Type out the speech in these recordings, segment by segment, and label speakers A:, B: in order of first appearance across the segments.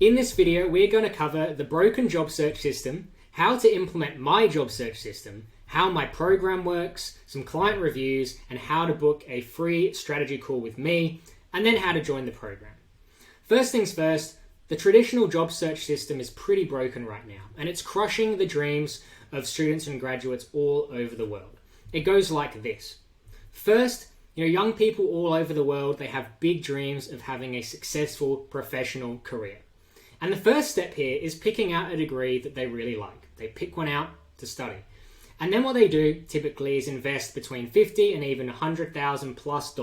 A: In this video, we're going to cover the broken job search system, how to implement my job search system, how my program works, some client reviews, and how to book a free strategy call with me, and then how to join the program. First things first, the traditional job search system is pretty broken right now, and it's crushing the dreams of students and graduates all over the world. It goes like this. First, young people all over the world, they have big dreams of having a successful professional career. And the first step here is picking out a degree that they really like. They pick one out to study. And then what they do typically is invest between $50,000 and even $100,000 plus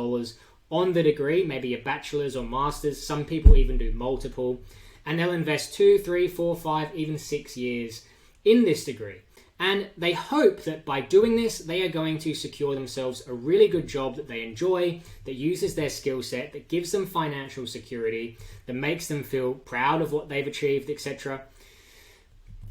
A: on the degree, maybe a bachelor's or master's. Some people even do multiple. And they'll invest 2, 3, 4, 5, even 6 years in this degree. And they hope that by doing this, they are going to secure themselves a really good job that they enjoy, that uses their skill set, that gives them financial security, that makes them feel proud of what they've achieved, etc.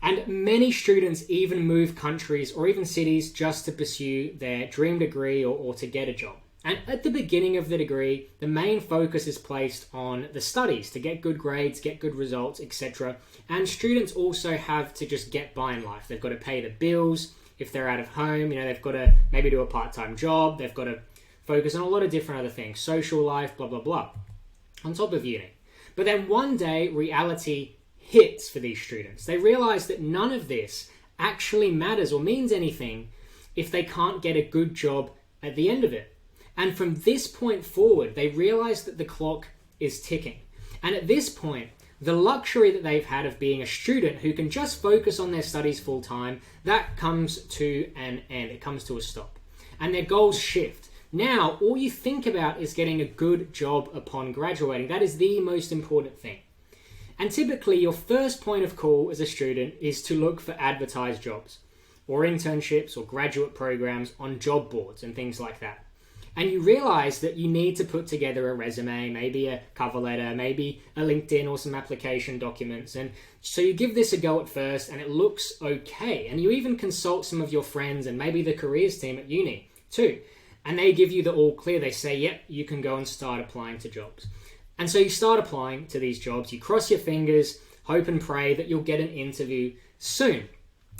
A: And many students even move countries or even cities just to pursue their dream degree or to get a job. And at the beginning of the degree, the main focus is placed on the studies to get good grades, get good results, etc. And students also have to just get by in life. They've got to pay the bills. If they're out of home, they've got to maybe do a part-time job. They've got to focus on a lot of different other things, social life, blah, blah, blah, on top of uni. But then one day, reality hits for these students. They realize that none of this actually matters or means anything if they can't get a good job at the end of it. And from this point forward, they realize that the clock is ticking. And at this point, the luxury that they've had of being a student who can just focus on their studies full time, that comes to an end. It comes to a stop. And their goals shift. Now, all you think about is getting a good job upon graduating. That is the most important thing. And typically, your first point of call as a student is to look for advertised jobs or internships or graduate programs on job boards and things like that. And you realize that you need to put together a resume, maybe a cover letter, maybe a LinkedIn or some application documents. And so you give this a go at first and it looks okay. And you even consult some of your friends and maybe the careers team at uni too. And they give you the all clear. They say, yep, you can go and start applying to jobs. And so you start applying to these jobs. You cross your fingers, hope and pray that you'll get an interview soon.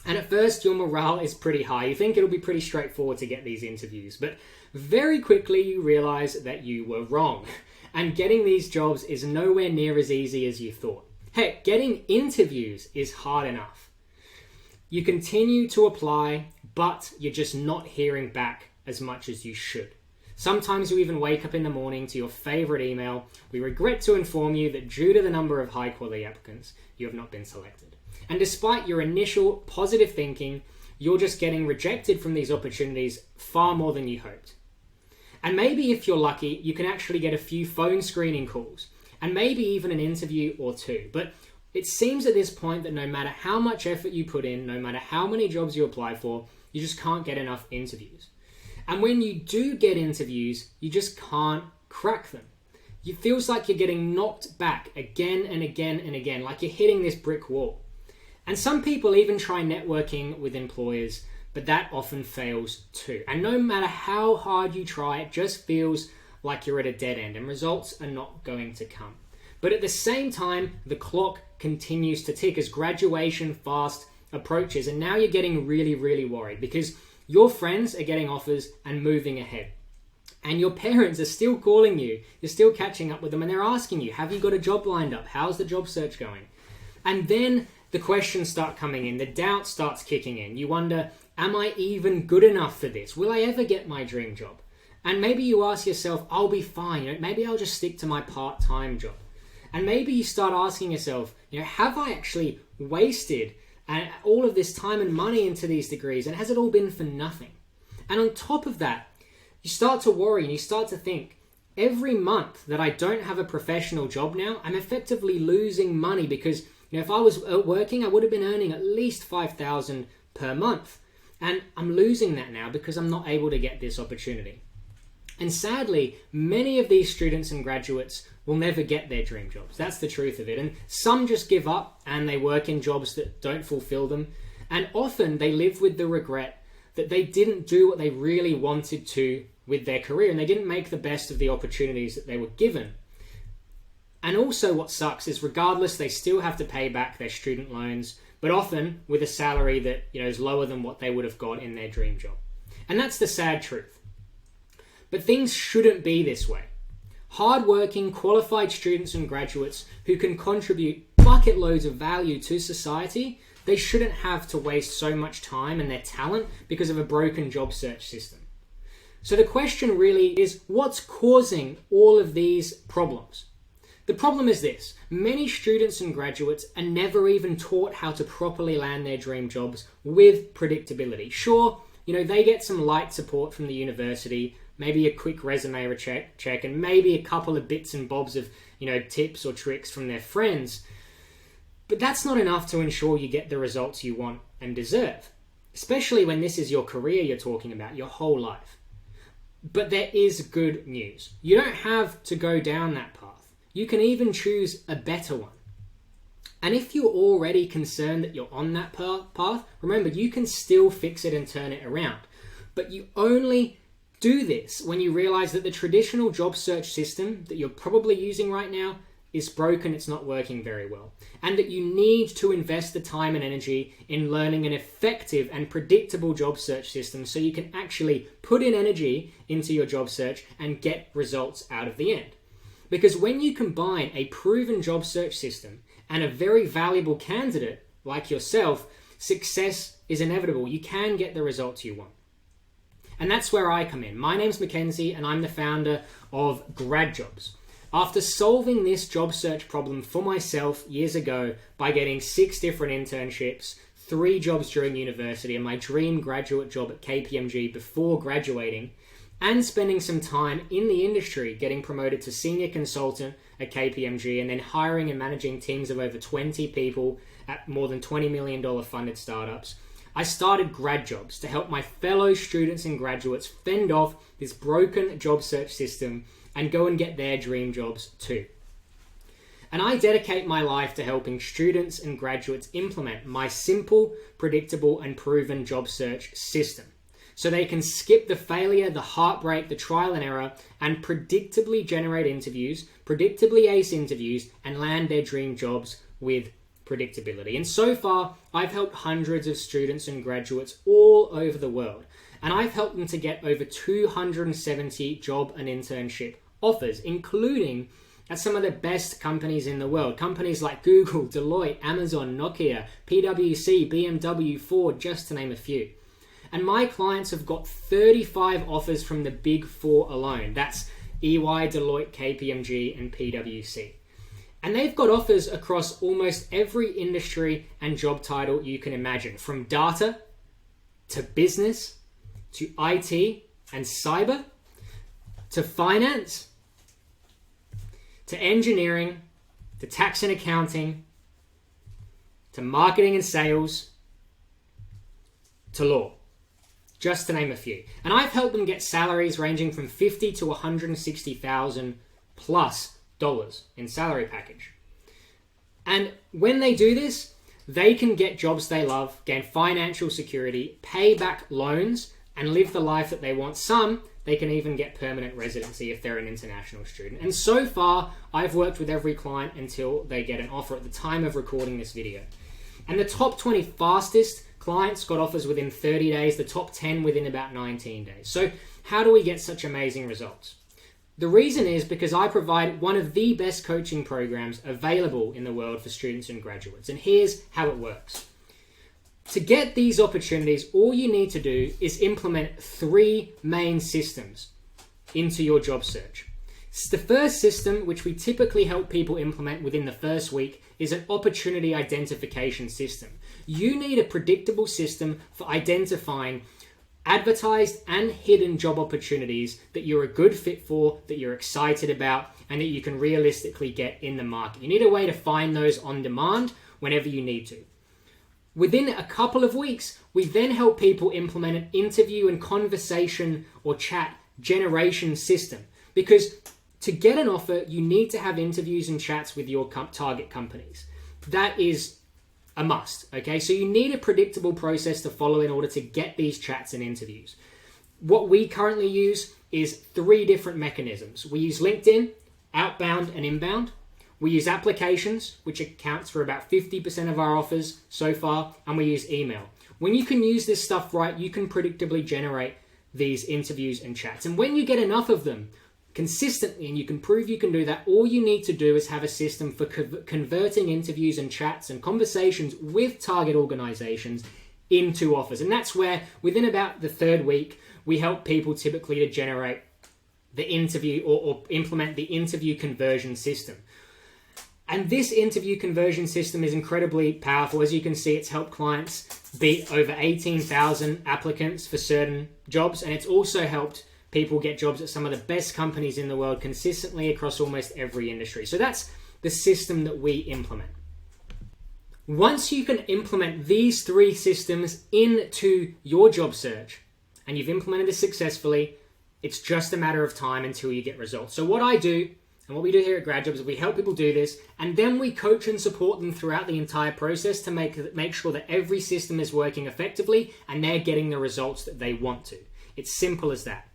A: And at first, your morale is pretty high. You think it'll be pretty straightforward to get these interviews. But very quickly, you realize that you were wrong. And getting these jobs is nowhere near as easy as you thought. Heck, getting interviews is hard enough. You continue to apply, but you're just not hearing back as much as you should. Sometimes you even wake up in the morning to your favorite email. We regret to inform you that due to the number of high-quality applicants, you have not been selected. And despite your initial positive thinking, you're just getting rejected from these opportunities far more than you hoped. And maybe if you're lucky, you can actually get a few phone screening calls and maybe even an interview or two. But it seems at this point that no matter how much effort you put in, no matter how many jobs you apply for, you just can't get enough interviews. And when you do get interviews, you just can't crack them. It feels like you're getting knocked back again and again and again, like you're hitting this brick wall. And some people even try networking with employers, but that often fails too. And no matter how hard you try, it just feels like you're at a dead end and results are not going to come. But at the same time, the clock continues to tick as graduation fast approaches. And now you're getting really, really worried because your friends are getting offers and moving ahead. And your parents are still calling you. You're still catching up with them and they're asking you, have you got a job lined up? How's the job search going? And then the questions start coming in. The doubt starts kicking in. You wonder, am I even good enough for this? Will I ever get my dream job? And maybe you ask yourself, I'll be fine. Maybe I'll just stick to my part-time job. And maybe you start asking yourself, have I actually wasted all of this time and money into these degrees? And has it all been for nothing? And on top of that, you start to worry and you start to think, every month that I don't have a professional job now, I'm effectively losing money because if I was working, I would have been earning at least $5,000 per month. And I'm losing that now because I'm not able to get this opportunity. And sadly, many of these students and graduates will never get their dream jobs. That's the truth of it. And some just give up and they work in jobs that don't fulfill them. And often they live with the regret that they didn't do what they really wanted to with their career and they didn't make the best of the opportunities that they were given. And also what sucks is regardless, they still have to pay back their student loans, but often with a salary that is lower than what they would have got in their dream job. And that's the sad truth. But things shouldn't be this way. Hardworking, qualified students and graduates who can contribute bucket loads of value to society, they shouldn't have to waste so much time and their talent because of a broken job search system. So the question really is, what's causing all of these problems? The problem is this: many students and graduates are never even taught how to properly land their dream jobs with predictability. Sure, they get some light support from the university, maybe a quick resume check, and maybe a couple of bits and bobs of, tips or tricks from their friends. But that's not enough to ensure you get the results you want and deserve, especially when this is your career you're talking about, your whole life. But there is good news. You don't have to go down that path. You can even choose a better one. And if you're already concerned that you're on that path, remember, you can still fix it and turn it around. But you only do this when you realize that the traditional job search system that you're probably using right now is broken, it's not working very well, and that you need to invest the time and energy in learning an effective and predictable job search system so you can actually put in energy into your job search and get results out of the end. Because when you combine a proven job search system and a very valuable candidate like yourself, success is inevitable. You can get the results you want. And that's where I come in. My name's Mackenzie and I'm the founder of Grad Jobs. After solving this job search problem for myself years ago by getting 6 different internships, 3 jobs during university, and my dream graduate job at KPMG before graduating, and spending some time in the industry getting promoted to senior consultant at KPMG and then hiring and managing teams of over 20 people at more than $20 million funded startups, I started Grad Jobs to help my fellow students and graduates fend off this broken job search system and go and get their dream jobs too. And I dedicate my life to helping students and graduates implement my simple, predictable, and proven job search system so they can skip the failure, the heartbreak, the trial and error, and predictably generate interviews, predictably ace interviews, and land their dream jobs with predictability. And so far, I've helped hundreds of students and graduates all over the world. And I've helped them to get over 270 job and internship offers, including at some of the best companies in the world. Companies like Google, Deloitte, Amazon, Nokia, PwC, BMW, Ford, just to name a few. And my clients have got 35 offers from the big 4 alone. That's EY, Deloitte, KPMG, and PwC. And they've got offers across almost every industry and job title you can imagine, from data to business to IT and cyber to finance to engineering to tax and accounting to marketing and sales to law, just to name a few. And I've helped them get salaries ranging from $50,000 to $160,000 plus in salary package. And when they do this, they can get jobs they love, gain financial security, pay back loans, and live the life that they want. Some, they can even get permanent residency if they're an international student. And so far, I've worked with every client until they get an offer at the time of recording this video. And the top 20 fastest clients got offers within 30 days, the top 10 within about 19 days. So how do we get such amazing results? The reason is because I provide one of the best coaching programs available in the world for students and graduates. And here's how it works. To get these opportunities, all you need to do is implement 3 main systems into your job search. The first system, which we typically help people implement within the first week, is an opportunity identification system. You need a predictable system for identifying advertised and hidden job opportunities that you're a good fit for, that you're excited about, and that you can realistically get in the market. You need a way to find those on demand whenever you need to. Within a couple of weeks, we then help people implement an interview and conversation or chat generation system. Because to get an offer, you need to have interviews and chats with your target companies. That is a must, okay? So you need a predictable process to follow in order to get these chats and interviews. What we currently use is 3 different mechanisms. We use LinkedIn, outbound and inbound. We use applications, which accounts for about 50% of our offers so far, and we use email. When you can use this stuff right, you can predictably generate these interviews and chats. And when you get enough of them consistently, and you can prove you can do that, all you need to do is have a system for converting interviews and chats and conversations with target organizations into offers. And that's where, within about the third week, we help people typically to generate the interview or implement the interview conversion system. And this interview conversion system is incredibly powerful. As you can see, it's helped clients beat over 18,000 applicants for certain jobs. And it's also helped people get jobs at some of the best companies in the world consistently across almost every industry. So that's the system that we implement. Once you can implement these three systems into your job search, and you've implemented this successfully, it's just a matter of time until you get results. So what I do, and what we do here at Grad Jobs, is we help people do this, and then we coach and support them throughout the entire process to make sure that every system is working effectively and they're getting the results that they want to. It's simple as that.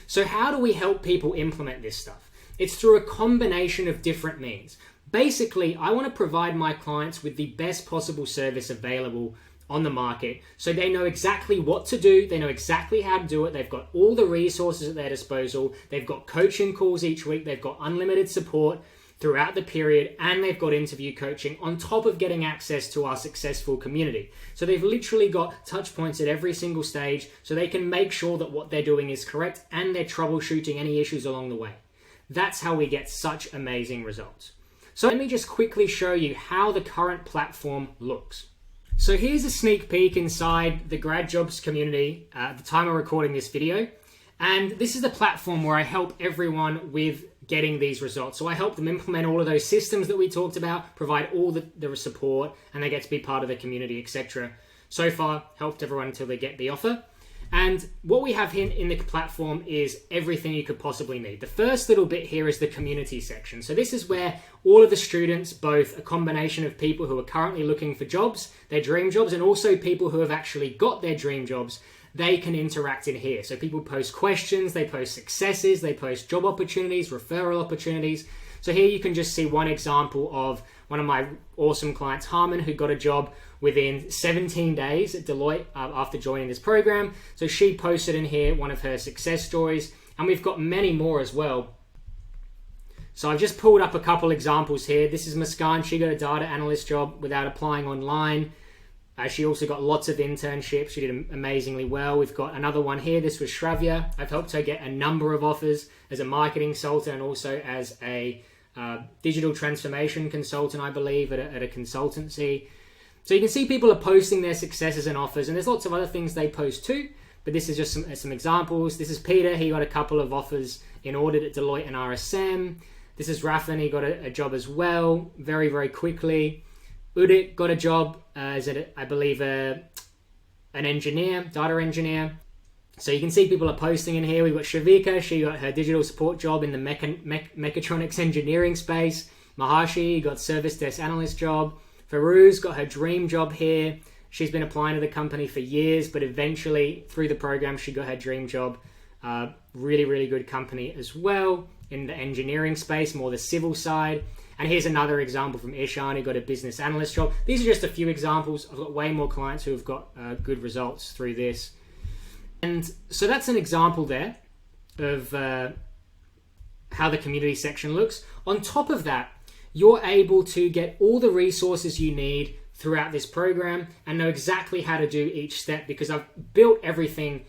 A: So how do we help people implement this stuff? It's through a combination of different means. Basically, I want to provide my clients with the best possible service available on the market, so they know exactly what to do, they know exactly how to do it, they've got all the resources at their disposal, they've got coaching calls each week, they've got unlimited support throughout the period, and they've got interview coaching on top of getting access to our successful community. So they've literally got touch points at every single stage, so they can make sure that what they're doing is correct and they're troubleshooting any issues along the way. That's how we get such amazing results. So let me just quickly show you how the current platform looks. So here's a sneak peek inside the Grad Jobs community at the time of recording this video. And this is the platform where I help everyone with getting these results. So I help them implement all of those systems that we talked about, provide all the support, and they get to be part of the community, etc. So far, helped everyone until they get the offer. And what we have here in the platform is everything you could possibly need. The first little bit here is the community section. So this is where all of the students, both a combination of people who are currently looking for jobs, their dream jobs, and also people who have actually got their dream jobs, they can interact in here. So people post questions, they post successes, they post job opportunities, referral opportunities. So here you can just see one example of one of my awesome clients, Harmon, who got a job within 17 days at Deloitte after joining this program. So she posted in here one of her success stories, and we've got many more as well. So I've just pulled up a couple examples here. This is Muskan. She got a data analyst job without applying online. She also got lots of internships. She did amazingly well. We've got another one here. This was Shravya. I've helped her get a number of offers as a marketing consultant and also as a digital transformation consultant, I believe, at a consultancy. So you can see people are posting their successes and offers, and there's lots of other things they post too, but this is just some examples. This is Peter. He got a couple of offers in audit at Deloitte and RSM. This is Rafan. He got a job as well, very, very quickly. Udit got a job as, I believe, an engineer, data engineer. So you can see people are posting in here. We've got Shavika. She got her digital support job in the mechatronics engineering space. Maharshi got service desk analyst job. Farouz got her dream job here. She's been applying to the company for years, but eventually through the program, she got her dream job. Really, really good company as well in the engineering space, more the civil side. And here's another example from Ishan, who got a business analyst job. These are just a few examples. I've got way more clients who have got good results through this. And so that's an example there of how the community section looks. On top of that, you're able to get all the resources you need throughout this program and know exactly how to do each step, because I've built everything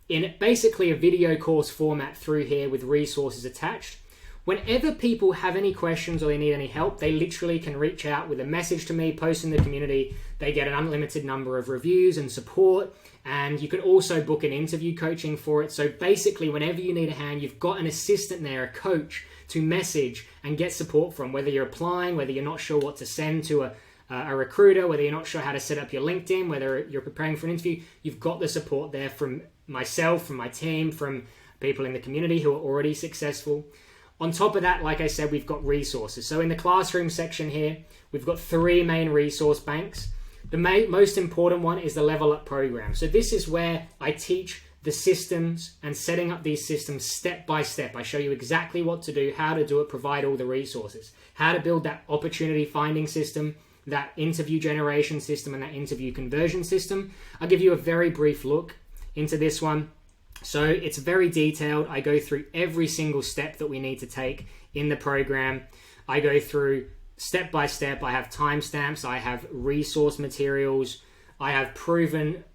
A: in basically a video course format through here with resources attached. Whenever people have any questions or they need any help, they literally can reach out with a message to me, post in the community. They get an unlimited number of reviews and support, and you can also book an interview coaching for it. So basically, whenever you need a hand, you've got an assistant there, a coach, to message and get support from, whether you're applying, whether you're not sure what to send to a recruiter, whether you're not sure how to set up your LinkedIn, whether you're preparing for an interview. You've got the support there from myself, from my team, from people in the community who are already successful. On top of that, like I said, we've got resources. So in the classroom section here, we've got 3 main resource banks. The most important one is the Level Up program. So this is where I teach the systems and setting up these systems step by step. I show you exactly what to do, how to do it, provide all the resources, how to build that opportunity finding system, that interview generation system, and that interview conversion system. I'll give you a very brief look into this one. So it's very detailed. I go through every single step that we need to take in the program. I go through step by step. I have timestamps. I have resource materials. I have proven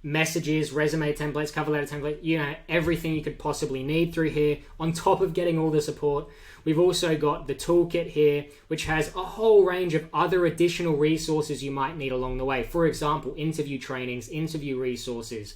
A: messages, resume templates, cover letter template, everything you could possibly need through here. On top of getting all the support, we've also got the toolkit here, which has a whole range of other additional resources you might need along the way. For example, interview trainings, interview resources,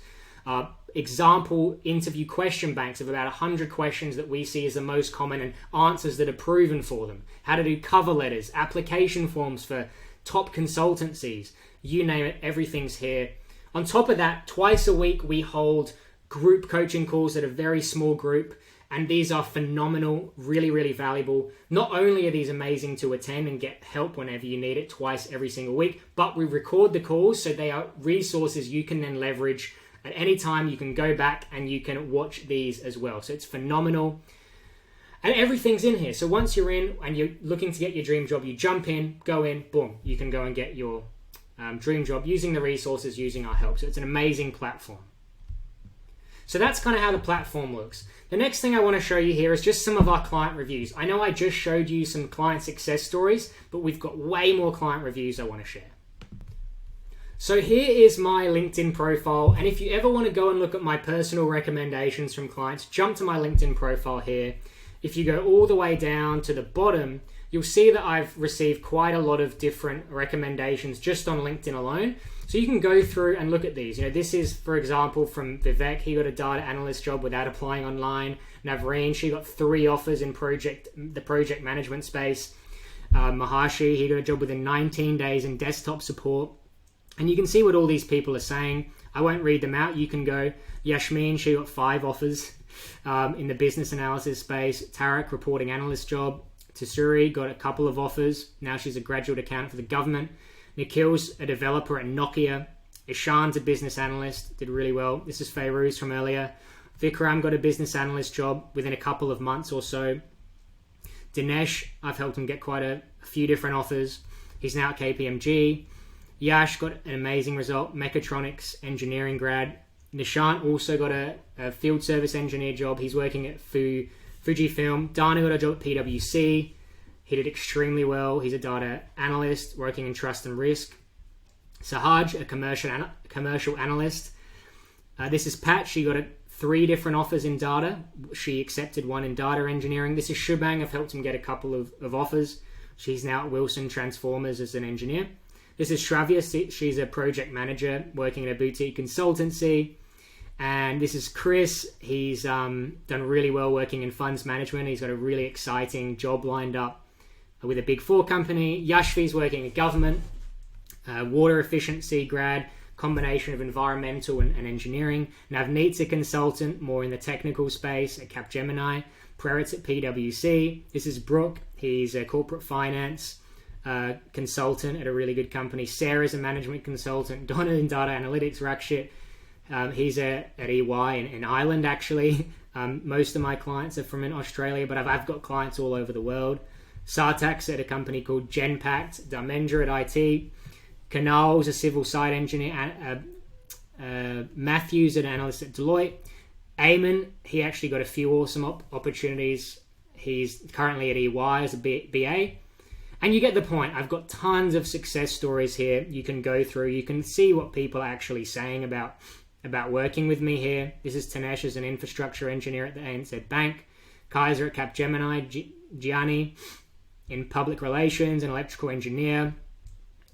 A: example interview question banks of about 100 questions that we see as the most common and answers that are proven for them. How to do cover letters, application forms for top consultancies, you name it, everything's here. On top of that, twice a week we hold group coaching calls at a very small group, and these are phenomenal, really, really valuable. Not only are these amazing to attend and get help whenever you need it twice every single week, but we record the calls, so they are resources you can then leverage at any time. You can go back and you can watch these as well. So it's phenomenal. And everything's in here. So once you're in and you're looking to get your dream job, you jump in, go in, boom, you can go and get your dream job using the resources, using our help. So it's an amazing platform. So that's kind of how the platform looks. The next thing I want to show you here is just some of our client reviews. I know I just showed you some client success stories, but we've got way more client reviews I want to share. So here is my LinkedIn profile, and if you ever want to go and look at my personal recommendations from clients, jump to my LinkedIn profile here. If you go all the way down to the bottom, you'll see that I've received quite a lot of different recommendations just on LinkedIn alone. So you can go through and look at these. This is, for example, from Vivek. He got a data analyst job without applying online. Navreen, she got 3 offers in the project management space. Maharshi, he got a job within 19 days in desktop support. And you can see what all these people are saying. I won't read them out. You can go. Yashmin, she got 5 offers in the business analysis space. Tarek, reporting analyst job. Tsuri got a couple of offers. Now she's a graduate accountant for the government. Nikhil's a developer at Nokia. Ishan's a business analyst, did really well. This is Fairuz from earlier. Vikram got a business analyst job within a couple of months or so. Dinesh, I've helped him get quite a few different offers. He's now at KPMG. Yash got an amazing result, mechatronics engineering grad. Nishant also got a field service engineer job. He's working at Fujifilm. Dana got a job at PwC. He did extremely well. He's a data analyst working in trust and risk. Sahaj, a commercial analyst. This is Pat. She got 3 different offers in data. She accepted one in data engineering. This is Shubhang. I've helped him get a couple of offers. She's now at Wilson Transformers as an engineer. This is Shravya. She's a project manager working at a boutique consultancy. And this is Chris. He's done really well working in funds management. He's got a really exciting job lined up with a big 4 company. Yashvi's working at government, water efficiency grad, combination of environmental and engineering. Navneet's a consultant, more in the technical space at Capgemini. Prerit's at PwC. This is Brooke. He's a corporate finance consultant at a really good company. Sarah's a management consultant. Donna in data analytics, Rakshit. He's at EY in Ireland, actually. Most of my clients are from in Australia, but I've got clients all over the world. Sartak's at a company called Genpact. Dharmendra at IT. Kanal's a civil site engineer. Matthew's an analyst at Deloitte. Eamon, he actually got a few awesome opportunities. He's currently at EY as a BA. And you get the point. I've got tons of success stories here you can go through. You can see what people are actually saying about working with me here. This is Tanesh as an infrastructure engineer at the ANZ Bank. Kaiser at Capgemini. Gianni in public relations, an electrical engineer.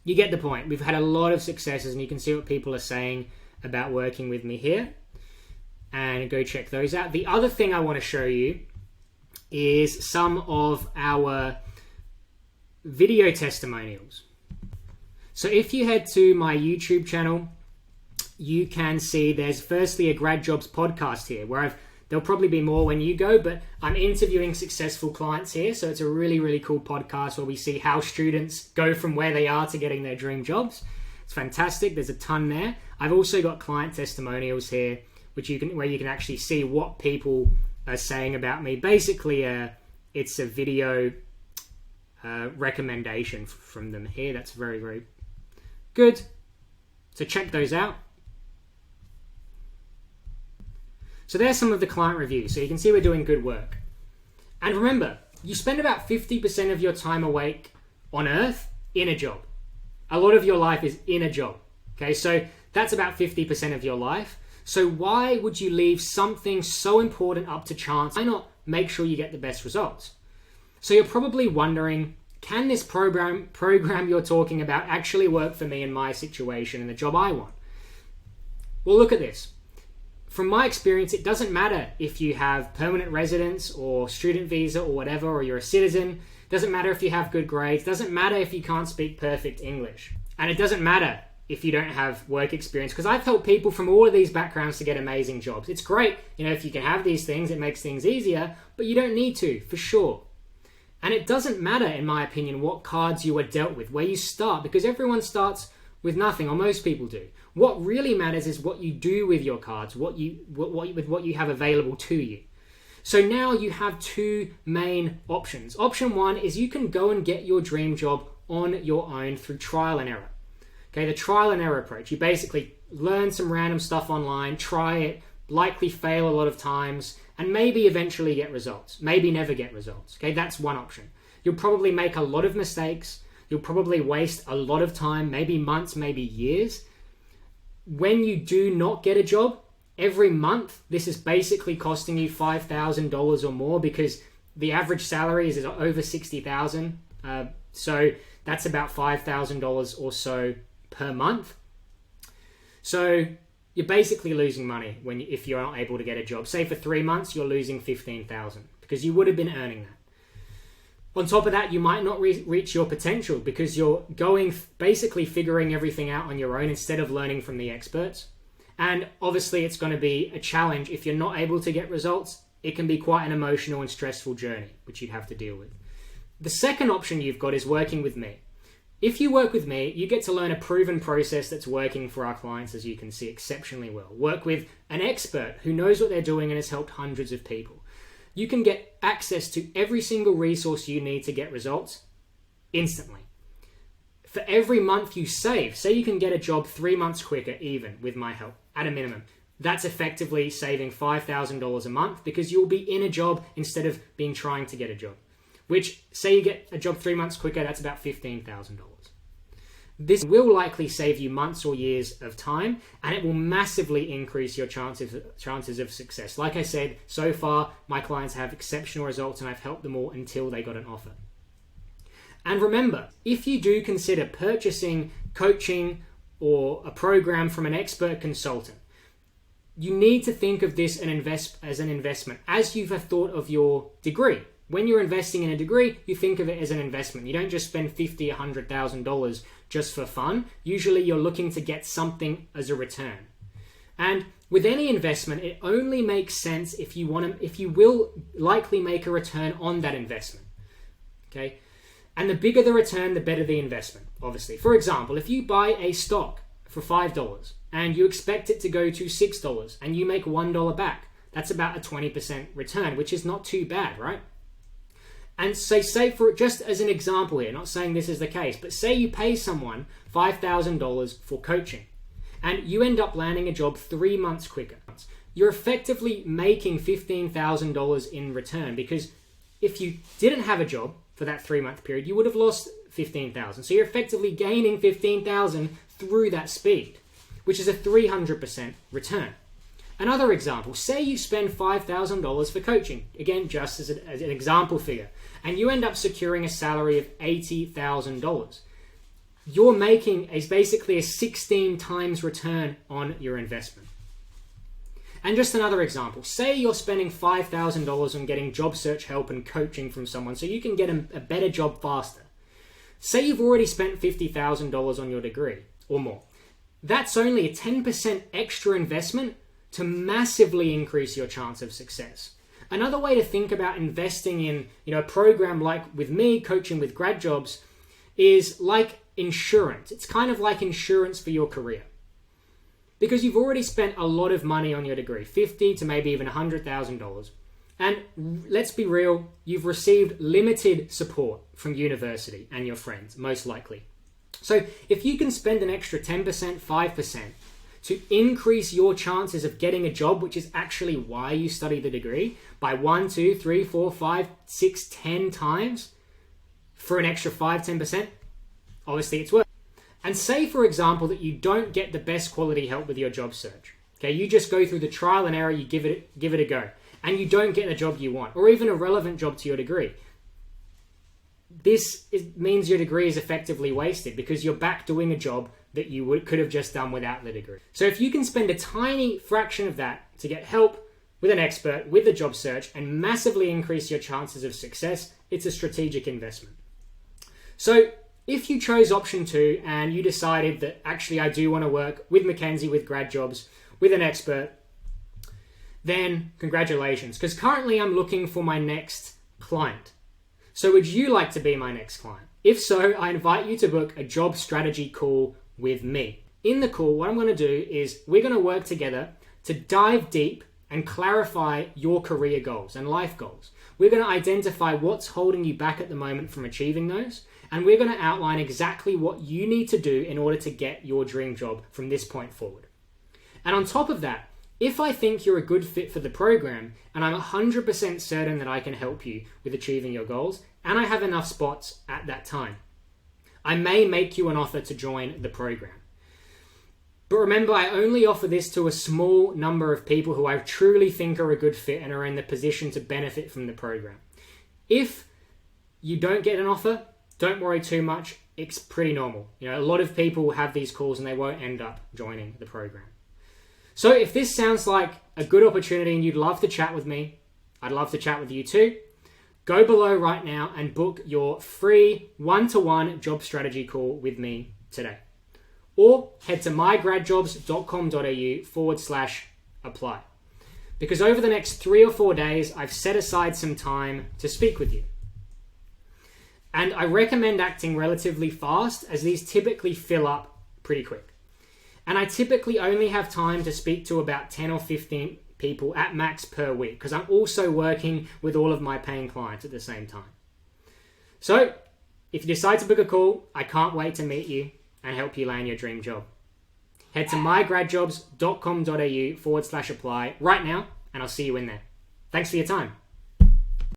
A: You get the point. We've had a lot of successes, and you can see what people are saying about working with me here. And go check those out. The other thing I want to show you is some of our video testimonials. So if you head to my YouTube channel, you can see there's firstly a Grad Jobs podcast here, where there'll probably be more when you go, but I'm interviewing successful clients here. So it's a really, really cool podcast where we see how students go from where they are to getting their dream jobs. It's fantastic. There's a ton there. I've also got client testimonials here where you can actually see what people are saying about me. Basically, it's a video recommendation from them here. That's very, very good. So check those out. So there's some of the client reviews. So you can see we're doing good work. And remember, you spend about 50% of your time awake on Earth in a job. A lot of your life is in a job. Okay, so that's about 50% of your life. So why would you leave something so important up to chance? Why not make sure you get the best results? So you're probably wondering, can this program you're talking about actually work for me in my situation and the job I want? Well, look at this. From my experience, it doesn't matter if you have permanent residence or student visa or whatever, or you're a citizen. It doesn't matter if you have good grades. It doesn't matter if you can't speak perfect English. And it doesn't matter if you don't have work experience, because I've helped people from all of these backgrounds to get amazing jobs. It's great, if you can have these things, it makes things easier, but you don't need to, for sure. And it doesn't matter, in my opinion, what cards you are dealt with, where you start, because everyone starts with nothing, or most people do. What really matters is what you do with your cards, with what you have available to you. So now you have two main options. Option one is you can go and get your dream job on your own through trial and error. Okay, the trial and error approach. You basically learn some random stuff online, try it, likely fail a lot of times, and maybe eventually get results. Maybe never get results. Okay, that's one option. You'll probably make a lot of mistakes. You'll probably waste a lot of time, maybe months, maybe years. When you do not get a job, every month, this is basically costing you $5,000 or more, because the average salary is over $60,000. So that's about $5,000 or so per month. So you're basically losing money if you're not able to get a job. Say for 3 months, you're losing $15,000 because you would have been earning that. On top of that, you might not reach your potential because you're basically figuring everything out on your own instead of learning from the experts. And obviously, it's going to be a challenge. If you're not able to get results, it can be quite an emotional and stressful journey, which you'd have to deal with. The second option you've got is working with me. If you work with me, you get to learn a proven process that's working for our clients, as you can see, exceptionally well. Work with an expert who knows what they're doing and has helped hundreds of people. You can get access to every single resource you need to get results instantly. For every month you save, say you can get a job 3 months quicker even with my help, at a minimum. That's effectively saving $5,000 a month because you'll be in a job instead of trying to get a job. Which, say you get a job 3 months quicker, that's about $15,000. This will likely save you months or years of time, and it will massively increase your chances of success. Like I said, so far, my clients have exceptional results, and I've helped them all until they got an offer. And remember, if you do consider purchasing coaching or a program from an expert consultant, you need to think of this as an investment, as you've thought of your degree. When you're investing in a degree, you think of it as an investment. You don't just spend $50,000, $100,000 just for fun. Usually you're looking to get something as a return. And with any investment, it only makes sense if you will likely make a return on that investment. Okay? And the bigger the return, the better the investment, obviously. For example, if you buy a stock for $5 and you expect it to go to $6 and you make $1 back, that's about a 20% return, which is not too bad, right? And say for just as an example here, not saying this is the case, but say you pay someone $5,000 for coaching and you end up landing a job 3 months quicker. You're effectively making $15,000 in return, because if you didn't have a job for that 3 month period, you would have lost $15,000. So you're effectively gaining $15,000 through that speed, which is a 300% return. Another example, say you spend $5,000 for coaching, again, just as an example figure, and you end up securing a salary of $80,000. You're making basically a 16 times return on your investment. And just another example, say you're spending $5,000 on getting job search help and coaching from someone so you can get a better job faster. Say you've already spent $50,000 on your degree or more. That's only a 10% extra investment to massively increase your chance of success. Another way to think about investing in a program like with me, coaching with Grad Jobs, is like insurance. It's kind of like insurance for your career. because you've already spent a lot of money on your degree, $50,000 to maybe even $100,000. And let's be real, you've received limited support from university and your friends, most likely. So if you can spend an extra 10%, 5% to increase your chances of getting a job, which is actually why you study the degree, by 1, 2, 3, 4, 5, 6, 10 times for an extra 5, 10%, obviously it's worth it. And say, for example, that you don't get the best quality help with your job search. Okay, you just go through the trial and error, you give it a go, and you don't get the job you want, or even a relevant job to your degree. This means your degree is effectively wasted because you're back doing a job that you could have just done without the degree. So if you can spend a tiny fraction of that to get help with an expert, with the job search, and massively increase your chances of success, it's a strategic investment. So if you chose option 2 and you decided that actually I do want to work with Mackenzie, with Grad Jobs, with an expert, then congratulations, because currently I'm looking for my next client. So would you like to be my next client? If so, I invite you to book a job strategy call with me. In the call, what I'm going to do is we're going to work together to dive deep and clarify your career goals and life goals. We're going to identify what's holding you back at the moment from achieving those, and we're going to outline exactly what you need to do in order to get your dream job from this point forward. And on top of that, if I think you're a good fit for the program, and I'm 100% certain that I can help you with achieving your goals, and I have enough spots at that time, I may make you an offer to join the program. But remember, I only offer this to a small number of people who I truly think are a good fit and are in the position to benefit from the program. If you don't get an offer, don't worry too much. It's pretty normal. A lot of people have these calls and they won't end up joining the program. So if this sounds like a good opportunity and you'd love to chat with me, I'd love to chat with you too. Go below right now and book your free one-to-one job strategy call with me today. Or head to mygradjobs.com.au/apply. Because over the next 3 or 4 days, I've set aside some time to speak with you. And I recommend acting relatively fast, as these typically fill up pretty quick. And I typically only have time to speak to about 10 or 15 people at max per week, because I'm also working with all of my paying clients at the same time. So if you decide to book a call, I can't wait to meet you and help you land your dream job. Head to mygradjobs.com.au/apply right now, and I'll see you in there. Thanks for your time.